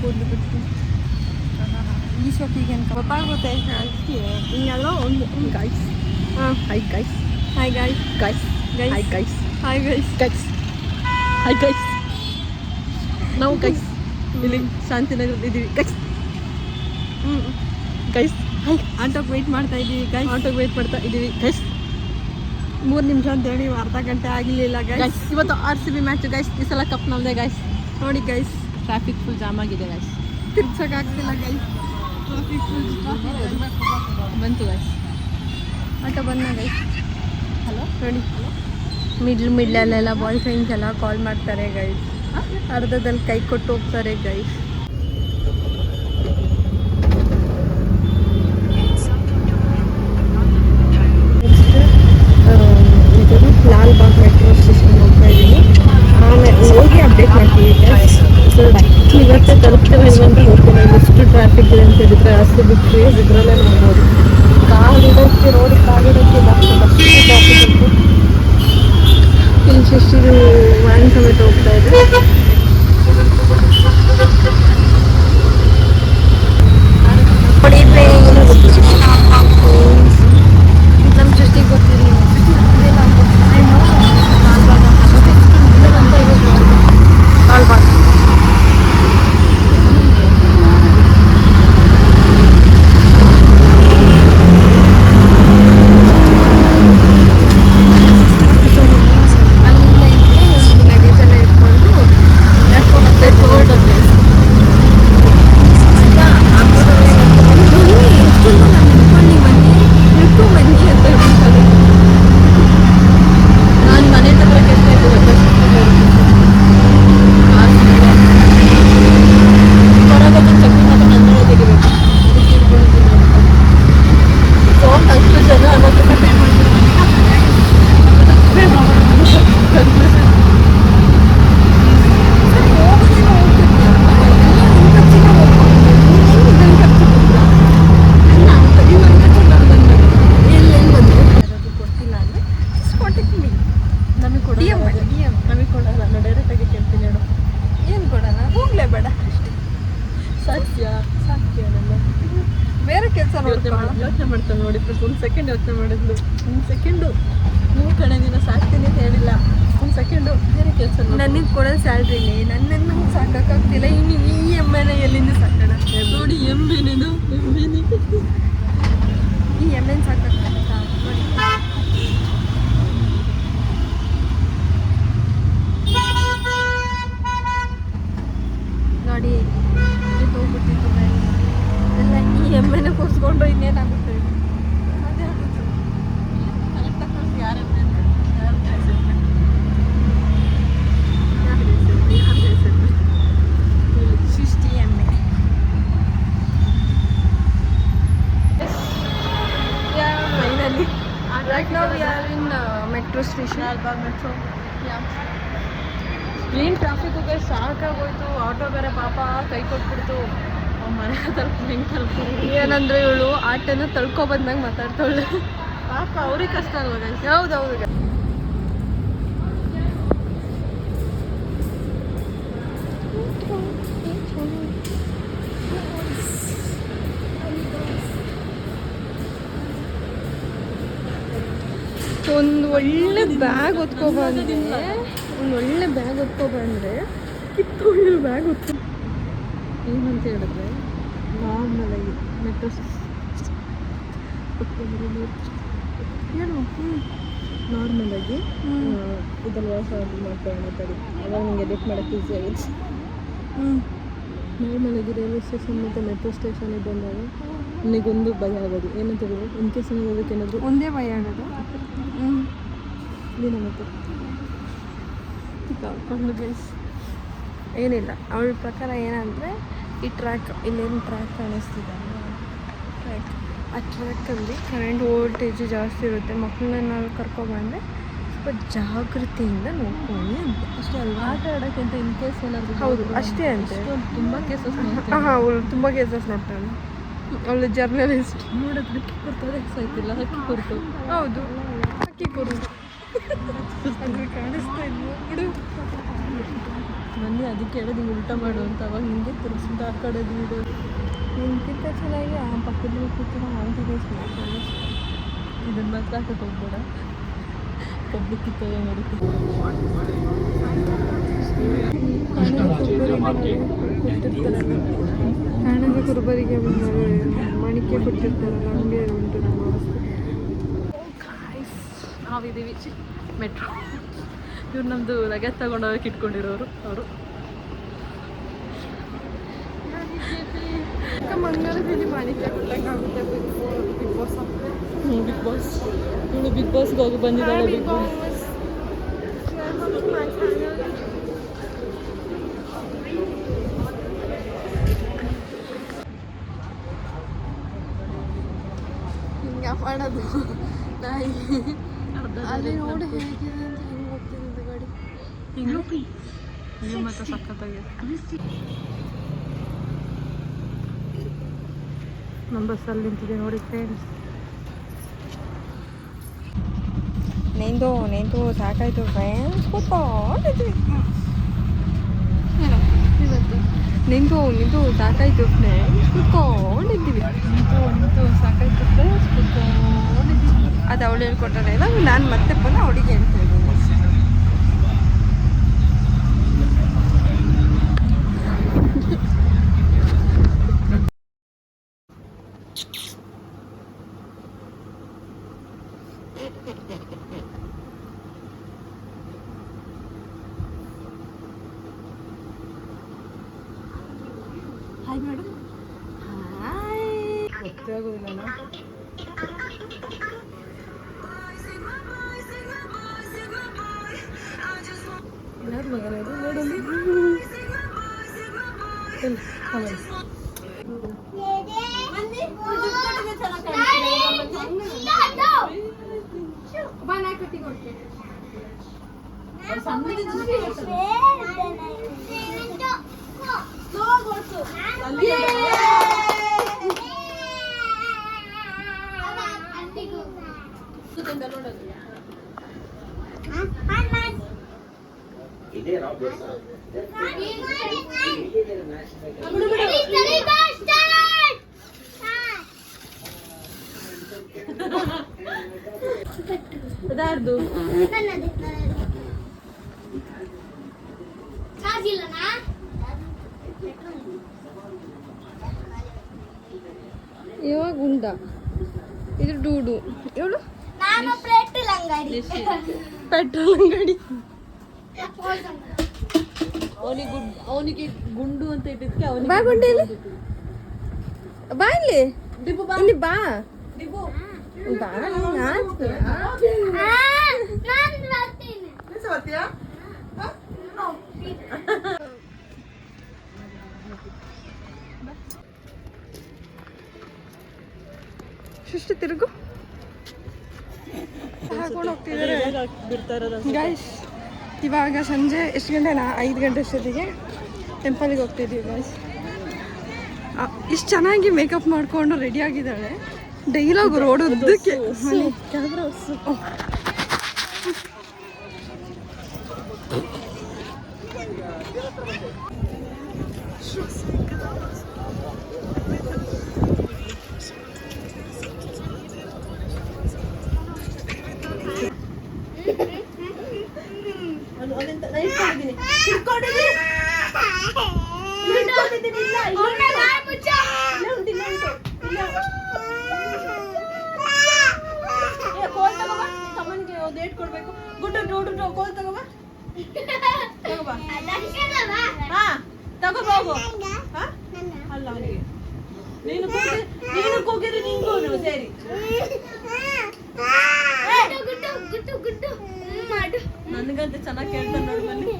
ಕೂದಲು ಬಿಟ್ಟು ಈಶ್ವತಿಗೆ ಗೊತ್ತಾಗುತ್ತೆ ಹಿಂಗೆಲ್ಲ ಒಂದು guys. Hi guys, hi guys, guys hi guys, hi guys, guys hi guys. ನಾವು ಗೈಸ್ ಇಲ್ಲಿ ಶಾಂತಿನಗರದ ಇದ್ದೀವಿ ಗೈಸ್. Guys hi. ಆಟೋಗೆ ವೆಯ್ಟ್ ಮಾಡ್ತಾ ಇದ್ದೀವಿ ಗೈಸ್, ಆಟೋಗೆ ವೆಯ್ಟ್ ಮಾಡ್ತಾ ಇದ್ದೀವಿ ಗೈಸ್. 3 ನಿಮಿಷ ಅಂತೇಳಿ ಅರ್ಧ ಗಂಟೆ ಆಗಲಿಲ್ಲ ಗೈಸ್. ಇವತ್ತು RCB ಮ್ಯಾಚ್ ಗೈಸ್. ಈ ಸಲ ಕಪ್ ನಮ್ಮದೇ ಗೈಸ್. ನೋಡಿ ಗೈಸ್, ಟ್ರಾಫಿಕ್ ಫುಲ್ ಜಾಮ್ ಆಗಿದೆ ಗೈಸ್. ತಿರ್ಸೋಕ್ಕಾಗ್ತಿಲ್ಲ ಗೈಸ್, ಟ್ರಾಫಿಕ್ ಫುಲ್ ಬಂತು ಗೈಸ್. ಆಟೋ ಬಂದ ಗೈಸ್. ಹಲೋ ನೋಡಿ, ಮಿಡ್ಲಲ್ಲೆಲ್ಲ ಬಾಯ್ ಫ್ರೆಂಡ್ಸ್ ಎಲ್ಲ ಕಾಲ್ ಮಾಡ್ತಾರೆ ಗೈಸ್. ಅರ್ಧದಲ್ಲಿ ಕೈ ಕೊಟ್ಟು ಹೋಗ್ತಾರೆ ಗೈಸ್. ಲಾಲ್ಬಾಗ್ ಮೆಟ್ರೋ ಸ್ಟೇಷನ್ ಹೋಗ್ತಾ ಇದ್ದೀನಿ. ಆಮೇಲೆ ಹೋಗಿ ಅಪ್ಡೇಟ್ ಮಾಡ್ತೀವಿ ಗೈಸ್. ಇವತ್ತೇ ತಲುಪ್ತೇವೆ ಅಂತ ಹೋಗ್ತೇವೆ. ಎಷ್ಟು ಟ್ರಾಫಿಕ್ ಇದೆ ಅಂತ ಹೇಳಿದ್ರೆ RCB ಕ್ರೇಜ್ ಇದರಲ್ಲೇ ನೋಡ್ಬೋದು. ಕಾಲಿಡೋಕ್ಕೆ ರೋಡಿಗೆ ಕಾಲಿಡೋಕ್ಕೆ ಅಷ್ಟು ಟ್ರಾಫಿಕ್ ಇತ್ತು. ಇಲ್ಲಿ ಶಿಸ್ತಿದು ವ್ಯಾನ್ ಸಮೇತ ಹೋಗ್ತಾ ಇದೆ. ನೋಡಿ ನಮ್ಮ ಸೃಷ್ಟಿಗೆ ಗೊತ್ತಿರಲಿಲ್ಲ. ಬೇರೆ ಕೆಲಸ ಯೋಚನೆ ಮಾಡ್ತಾನೆ ನೋಡಿ. ಒಂದು ಸೆಕೆಂಡ್ ಯೋಚನೆ ಮಾಡಿದ್ಲು. ಒಂದು ಸೆಕೆಂಡು ನೀವು ಕಡೆ ನೀನು ಸಾಕ್ತೀನಿ ಅಂತ ಹೇಳಿಲ್ಲ. ಒಂದು ಸೆಕೆಂಡು ಬೇರೆ ಕೆಲಸ. ನನಗೆ ಕೊಡೋದು ಸ್ಯಾಲ್ರಿನೇ ನನ್ನನ್ನು ಸಾಕಾಗ್ತಿಲ್ಲ. ಇನ್ನು ಈ ಎಮ್ಮೆನ ಎಲ್ಲಿಂದ ಸಾಕೋಣ ನೋಡಿ. ಎಮ್ಮೆನೇನು ಎಮ್ಮೆನೇ ಈ ಎಮ್ಮೆನ ಸಾಕಾಗ್ತಾನೆ ನೋಡಿ. ಗಾಡಿ ಹೋಗ್ಬಿಟ್ಟಿತ್ತು ಎಲ್ಲ. ಈ ಎಮ್ಮೆನ ಕೂರಿಸ್ಕೊಂಡು ಇನ್ನೇನಾಗುತ್ತೆ ಅದೇ ಆಗುತ್ತೆ. ಸೃಷ್ಟಿ ಎಮ್ಮೆ. Finally right now we are in metro station, Lalbagh metro. ಏನು ಟ್ರಾಫಿಕ್ಗೆ ಸಾಕಾಗೋಯ್ತು. ಆಟೋ ಬೇರೆ ಪಾಪ ಕೈ ಕೊಟ್ಬಿಡ್ತು. ಮನೆ ಹೆಂಗೆ ತಲುಪ್ತಾರೆ ಏನಂದರೆ ಇವಳು ಆಟೋನ ತಳ್ಕೊಬಂದಂಗೆ ಮಾತಾಡ್ತಾಳೆ ಪಾಪ. ಅವ್ರಿಗೆ ಕಷ್ಟ ಅಲ್ವ ಗೈಸ್? ಹೌದೌದು. ಒಂದು ಒಳ್ಳೆ ಬ್ಯಾಗ್ ಹೊತ್ಕೊಬಂದ್ರೆ ಕಿತ್ತೊಳ್ಳೆ ಬ್ಯಾಗ್ ಹೊತ್ತು ಏನಂತ ಹೇಳಿದ್ರೆ ನಾರ್ಮಲಾಗಿ ಮೆಟ್ರೋ ನಾರ್ಮಲಾಗಿ ಇದರಲ್ಲಿ ವಾಸ ಮಾಡ್ಕೊಳ್ಳೋಣ ತಡಿ. ಅವಾಗ ನಿಮಗೆ ಎಡಿಟ್ ಮಾಡೋಕ್ಕೆ ಈಸಿ ಆಗುತ್ತೆ. ನಾರ್ಮಲಾಗಿ ರೈಲ್ವೆ ಸ್ಟೇಷನ್ ಮತ್ತು ಮೆಟ್ರೋ ಸ್ಟೇಷನಿಗೆ ಬಂದಾಗ ನನಗೊಂದು ಭಯ ಆಗೋದು ಏನಂತ ಹೇಳಿದ್ರೆ, ಇನ್ ಕೇಸ್ ಅದಕ್ಕೆ ಏನಾದರೂ ಒಂದೇ ಭಯ ಆಗೋದು ದಿನ ಮತ್ತೆ ಕರ್ಕೊಂಡು ಗೈಸ್. ಏನಿಲ್ಲ, ಅವಳ ಪ್ರಕಾರ ಏನಂದರೆ ಈ ಟ್ರ್ಯಾಕ್, ಇಲ್ಲೇನು ಟ್ರ್ಯಾಕ್ ಕಾಣಿಸ್ತಿದೆ ಟ್ರ್ಯಾಕ್, ಆ ಟ್ರ್ಯಾಕಲ್ಲಿ ಕರೆಂಟ್ ವೋಲ್ಟೇಜು ಜಾಸ್ತಿ ಇರುತ್ತೆ. ಮಕ್ಕಳನ್ನ ನಾವು ಕರ್ಕೊಬಂದರೆ ಸ್ವಲ್ಪ ಜಾಗೃತಿಯಿಂದ ನೋಡ್ಕೊಳ್ಳಿ ಅಂತ ಅಷ್ಟೇ ಅಲ್ವಾ? ಆಟ ಆಡೋಕ್ಕೆ ಅಂತ ಇನ್ ಕೇಸ್ ಏನಾದರೂ. ಹೌದು, ಅಷ್ಟೇ ಅಂತೆ. ತುಂಬ ಕೇಸಸ್ ಅವಳು ತುಂಬ ಕೇಸಸ್ ನೋಡ್ತಾಳೆ. ಅವಳು ಜರ್ನಲಿಸ್ಟ್. ನೋಡೋದು ಹಕ್ಕಿ ಕೊಡ್ತಾರೆ ಎಕ್ಸಾಯ್ತಿಲ್ಲ. ಹಕ್ಕಿ ಕೊಡ್ತು. ಹೌದು, ಹಕ್ಕಿ ಕೊಡ್ತು. ಅದ್ರ ಕಾಣಿಸ್ತಾ ಇದ್ವು ಬಿಡು. ಬನ್ನಿ ಅದಕ್ಕೆ ಹೇಳೋದು ಹಿಂಗೆ ಉಲ್ಟಾ ಮಾಡು ಅಂತ ಅವಾಗ ನಿಮಗೆ ತಿರ್ಗಿಸಿದ ಆ ಕಡೆ ವೀಡಿಯೋ ನಿಮ್ಗಿಂತ ಚೆನ್ನಾಗಿ ಆ ಪಕ್ಕದಲ್ಲಿ ಕೂತಿರೋ ಆಂಟಿಗೆ ಇದನ್ನು ಮಾತ್ರ ಹಾಕಕ್ಕೆ ಹೋಗ್ಬೇಡ ಪಬ್ಲಿಕ್ ಕಿತ್ತೋದೆ ನೋಡಿ ಹಣದ ಕುರುಬರಿಗೆ ಮಣಿಕೆ ಕೊಟ್ಟಿರ್ತಾರಲ್ಲ ಹಂಗೆ ಉಂಟು ನಮ್ಮ ಅವಸ್ಥೆ. ನಾವಿದ್ದೀವಿ ಮೆಟ್ರೋ. ಇವ್ರು ನಮ್ಮದು ಲಗೇಜ್ ತಗೊಂಡೋಗಕ್ಕೆ ಇಟ್ಕೊಂಡಿರೋರು ಅವರು. ಮಂಗಳದಲ್ಲಿ ಮಾಣಿಕ್ಯ ಕೊಟ್ಟಂಗಾಗುತ್ತೆ ಬಿಗ್ ಬಾಸ್ ಬಿಗ್ ಬಾಸ್ ಇವಳು ಬಿಗ್ ಬಾಸ್ಗೆ ಹೋಗಿ ಬಂದಿದ್ದಾಳೆ. ಬಿಗ್ ಬಾಸ್ ಹಿಂಗೆ ಮಾಡೋದು ನಾಯಿ ಅಲ್ಲಿ ನೋಡಿ ಹೇಗಿದೆ ಅಂತ ಹೆಂಗೆ ಹೋಗ್ತಿದ್ದ ಗಾಡಿ ಹಿಂಗೆ ಹಿಂಗೆ ಮತ್ತೆ ಸಖತ್ತಾಗಿದೆ. ನಮ್ಮ ಬಸ್ಸಲ್ಲಿ ನಿಂತಿದೆ ನೋಡಿ ಫ್ರೆಂಡ್ಸ್. ನೆಂದು ಸಾಕಾಯ್ತು ಫ್ರೆಂಡ್ಸ್ ಕೂತ್ಕೊಂಡಿದ್ವಿ. ನಿಂತು ಸಾಕಾಯ್ತು ಫ್ರೆಂಡ್ಸ್ ಕೂತ್ಕೊಂಡಿದ್ದೀವಿ. ನಿಂತು ಸಾಕಾಯ್ತು ಫ್ರೆಂಡ್ಸ್ ಕೂತ್ಕೊಂಡಿದ್ದೀವಿ. ಅದು ಅವಳು ಹೇಳ್ಕೊಟ್ಟಾರೆ ಇಲ್ಲ ನಾನು ಮತ್ತೆ ಪುನಃ ಅವಳಿಗೆ ಹೇಳ್ತಾ ಇದ್ದೀನಿ. Hi madam. ಹಾಯ್ ಗೊತ್ತಾಗೋದಿಲ್ಲ. ಯಾರು ಮಗನ ಇದು ನೋಡಲ್ಲಿ ಅದಾರ್ದು ಇವಾಗ ಉಂಡ ಇದು ಡೂಡು ಇವಳು ಪೆಟ್ರೋಲ್ ಅಂಗಡಿ. ಅವನಿಗೆ ಗುಂಡು ಅಂತ ಇಟ್ಟಿದ್ಕೆ ಅವನಿಗೆ ಬಾ ಗುಂಡು ಇಲ್ಲಿ ಬಾ ಇಲ್ಲಿ ಇಲ್ಲಿ ಬಾ ಶಿಷ್ಟು ತಿರುಗು ಹಾಕೊಂಡು ಹೋಗ್ತಿದ್ದಾರೆ ಗೈಸ್. ಇವಾಗ ಸಂಜೆ ಎಷ್ಟು ಗಂಟೆನಾ 5 ಗಂಟೆ ಅಷ್ಟೊತ್ತಿಗೆ ಟೆಂಪಲ್ಗೆ ಹೋಗ್ತಿದ್ದೀವಿ ಗೈಸ್. ಇಷ್ಟು ಚೆನ್ನಾಗಿ ಮೇಕಪ್ ಮಾಡಿಕೊಂಡು ರೆಡಿ ಆಗಿದ್ದಾಳೆ. ಡೈಲಾಗ್ ರೋಡ್ ಉದ್ದಕ್ಕೆ ಕ್ಯಾಮ್ರಾ ಡೇಟ್ ಕೊಡ್ಬೇಕು. ಗುಡ್ಡು ಕೋಲ್ ತಗೋಬಾ ತಗೋಬೋಗು. ಅಲ್ಲ ಅವನಿಗೆ ನೀನು ಕೂಗಿರಿ ನಿಂಗೂ ಸೇರಿ ನನ್ಗಂತ ಚೆನ್ನಾಗಿ ಕೇಳ್ತಾನೆ ನೋಡಿ ಬನ್ನಿ.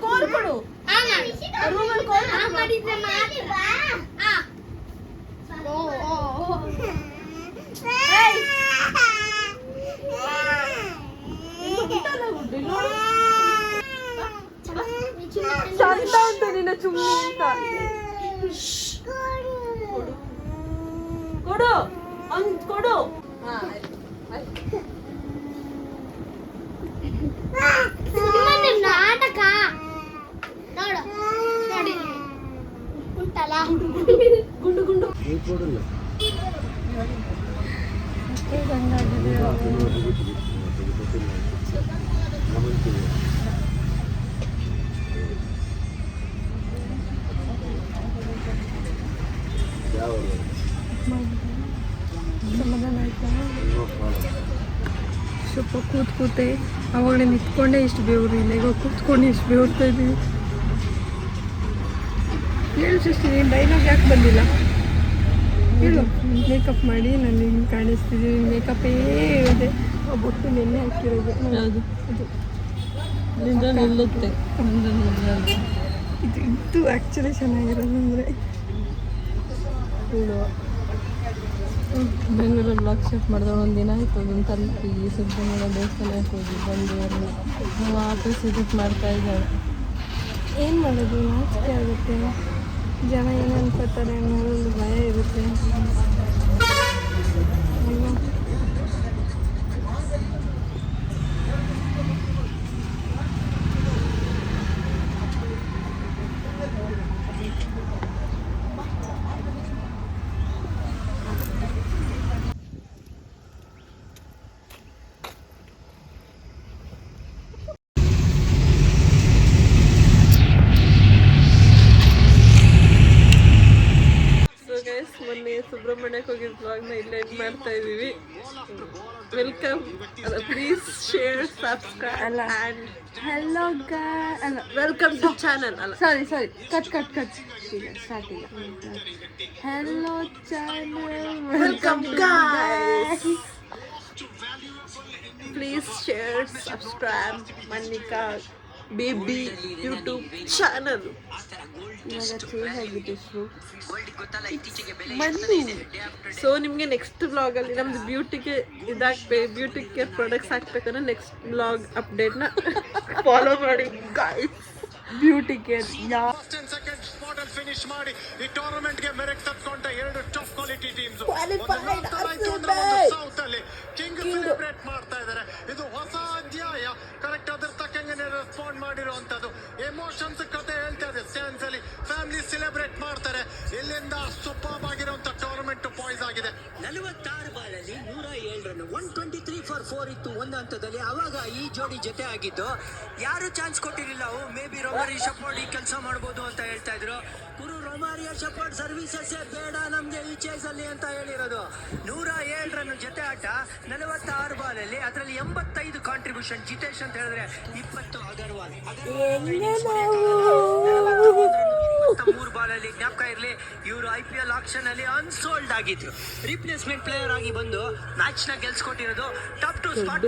ಕೋಲ್ ಕೊಡು ರೂಮಲ್ಲಿ ಕೋಲ್ ಚಂದ ಉಂಟು ನಿನ್ನ ಚುಮ್ಮಿ ಅಂತ ಕೊಡು ಕೊಡು ನಾಟಕ ನೋಡು ನೋಡಿ ಉಂಟಲ್ಲ ಗುಂಡು ಗುಂಡು ಸಮಾಧಾನ ಆಯ್ತಾ? ಸ್ವಲ್ಪ ಕೂತೆ ಅವಾಗಲೇ ನಿಂತ್ಕೊಂಡೆ ಇಷ್ಟು ಬೇವ್ರು ಇಲ್ಲ, ಈಗ ಕೂತ್ಕೊಂಡು ಇಷ್ಟು ಬೇವ್ರ್ತಾ ಇದ್ದೀವಿ. ಹೇಳು ಸೃಷ್ಟಿ, ನೀನು ಡೈಲಾಗ್ ಯಾಕೆ ಬಂದಿಲ್ಲ ಹೇಳು. ಮೇಕಪ್ ಮಾಡಿ ನಾನು ಹಿಂಗೆ ಕಾಣಿಸ್ತಿದ್ದೀನಿ, ಮೇಕಪ್ಪೇ ಇದೆ. ಬೊಟ್ಟು ನೆನ್ನೆ ಹಾಕಿರೋದು ಅದು ನಿಲ್ಲುತ್ತೆ. ಇದು ಆ್ಯಕ್ಚುಲಿ ಚೆನ್ನಾಗಿರೋದು ಅಂದರೆ ಬೆಂಗಳೂರಲ್ಲಿ ಬ್ಲಾಗ್ ಶೂಟ್ ಮಾಡಿದ್ರೆ ಒಂದು ದಿನ ಆಯಿತು. ಅದನ್ನು ತಲುಪಿ ಸುಬ್ರಹ್ಮಣ್ಯ ದೇವಸ್ಥಾನಕ್ಕೆ ಹೋಗಿ ಬಂದು ವಾಪಸ್ ವಿಸಿಟ್ ಮಾಡ್ತಾ ಇದ್ದಾಳೆ. ಏನು ಮಾಡೋದು, ನಾಚಿಕೆ ಆಗುತ್ತೆ, ಜನ ಏನು ಅನ್ಕೋತಾರೆ ಅನ್ನೋದೊಂದು ಭಯ ಇರುತ್ತೆ ಅಲ್ವಾ? ಮೊನ್ನೆ ಸುಬ್ರಹ್ಮಣ್ಯಕ್ಕೆ ಹೋಗಿದ್ದ ಬ್ಲಾಗ್ನ ಇಲ್ಲೇ ಎಂಡ್ ಮಾಡ್ತಾ ಇದ್ದೀವಿ. ವೆಲ್ಕಮ್, ಪ್ಲೀಸ್ ಶೇರ್, ಸಬ್ಸ್ಕ್ರೈಬ್ ಅಲ್ಲ ಆ್ಯಂಡ್ ಹೆಲೋ ಅಲ್ಲ ವೆಲ್ಕಮ್ ಟು ಚಾನಲ್ ಅಲ್ಲ ಸಾರಿ ಕಟ್ ಈಗ ಸ್ಟಾರ್ಟ್ ಇಲ್ಲ. Hello channel, welcome guys, please share subscribe Mannika baby YouTube channel. ಇವಾಗ ಚೇಂಜ್ ಆಗಿದೆ ಸೊ ನಿಮಗೆ ನೆಕ್ಸ್ಟ್ ಬ್ಲಾಗಲ್ಲಿ ನಮ್ದು ಬ್ಯೂಟಿಗೆ ಬ್ಯೂಟಿ ಕೇರ್ ಪ್ರಾಡಕ್ಟ್ಸ್ ಹಾಕ್ಬೇಕಂದ್ರೆ ನೆಕ್ಸ್ಟ್ ಬ್ಲಾಗ್ ಅಪ್ಡೇಟ್ನ ಫಾಲೋ ಮಾಡಿ ಗಾಯ್ಸ್. ಬ್ಯೂಟಿ ಕೇರ್ ಫಿನಿಶ್ ಮಾಡಿ ಈ ಟೂರ್ನಮೆಂಟ್ ಗೆ ಮೆರೆಕ್ ತಪ್ಪಿಕೊಂಡ ಎರಡು ಟಾಪ್ ಕ್ವಾಲಿಟಿ ಟೀಮ್ಸ್ ಸೌತ್ ಅಲ್ಲಿ ಕಿಂಗ್ ಸೆಲೆಬ್ರೇಟ್ ಮಾಡ್ತಾ ಇದ್ದಾರೆ. ಇದು ಹೊಸ ಅಧ್ಯಾಯ. ಕರೆಕ್ಟ್ ಅದ್ರ ತಕ್ಕಂಗೆ ರೆಸ್ಪಾಂಡ್ ಮಾಡಿರುವಂತದ್ದು. ಎಮೋಷನ್ಸ್ ಕತೆ ಹೇಳ್ತಾ ಇದೆ. ಸ್ಟ್ಯಾನ್ಸ್ ಅಲ್ಲಿ ಫ್ಯಾಮಿಲಿ ಸೆಲೆಬ್ರೇಟ್ ಮಾಡ್ತಾರೆ. ಇಲ್ಲಿಂದ ಸೂಪರ್ ಆಗಿರುವಂತ ಟೂರ್ನಮೆಂಟ್ ಪಾಯ್ಸ್ ಆಗಿದೆ. 46 ಬಾಲಲ್ಲಿ 107 ರನ್, 123 ಫಾರ್ 4 ಇತ್ತು ಒಂದು ಹಂತದಲ್ಲಿ. ಅವಾಗ ಈ ಜೋಡಿ ಜೊತೆ ಆಗಿದ್ದು ಯಾರು ಚಾನ್ಸ್ ಕೊಟ್ಟಿರಲಿಲ್ಲ. ಮೇ ಬಿ ರೊಮಾರಿ ಶಪೋರ್ಡ್ ಈ ಕೆಲಸ ಮಾಡ್ಬೋದು ಅಂತ ಹೇಳ್ತಾ ಇದ್ರು. ಗುರು ರೊಮಾರಿಯ ಶಪೋರ್ಡ್ ಸರ್ವಿಸಸ್ ಬೇಡ ನಮ್ಗೆ ಈ ಚೇಸ್ ಅಲ್ಲಿ ಅಂತ ಹೇಳಿರೋದು. 107 ರನ್ ಜೊತೆ ಆಟ, 46 ಬಾಲಲ್ಲಿ, ಅದರಲ್ಲಿ 85 ಕಾಂಟ್ರಿಬ್ಯೂಷನ್. ಜಿತೇಶ್ ಅಂತ ಹೇಳಿದ್ರೆ 20 ಅಗರ್ವಾಲ್. 3 ಬಾಲಲ್ಲಿ ಜ್ಞಾಪಕ ಇರಲಿ, ಇವರು IPL ಆಕ್ಷನ್ ಅಲ್ಲಿ ಅನ್ಸೋಲ್ಡ್ ಆಗಿದ್ರು. ರಿಪ್ಲೇಸ್ಮೆಂಟ್ ಪ್ಲೇಯರ್ ಆಗಿ ಬಂದು ಮ್ಯಾಚ್ ನ ಗೆಲ್ಸ್ಕೊಟ್ಟಿರೋದು. Top two spot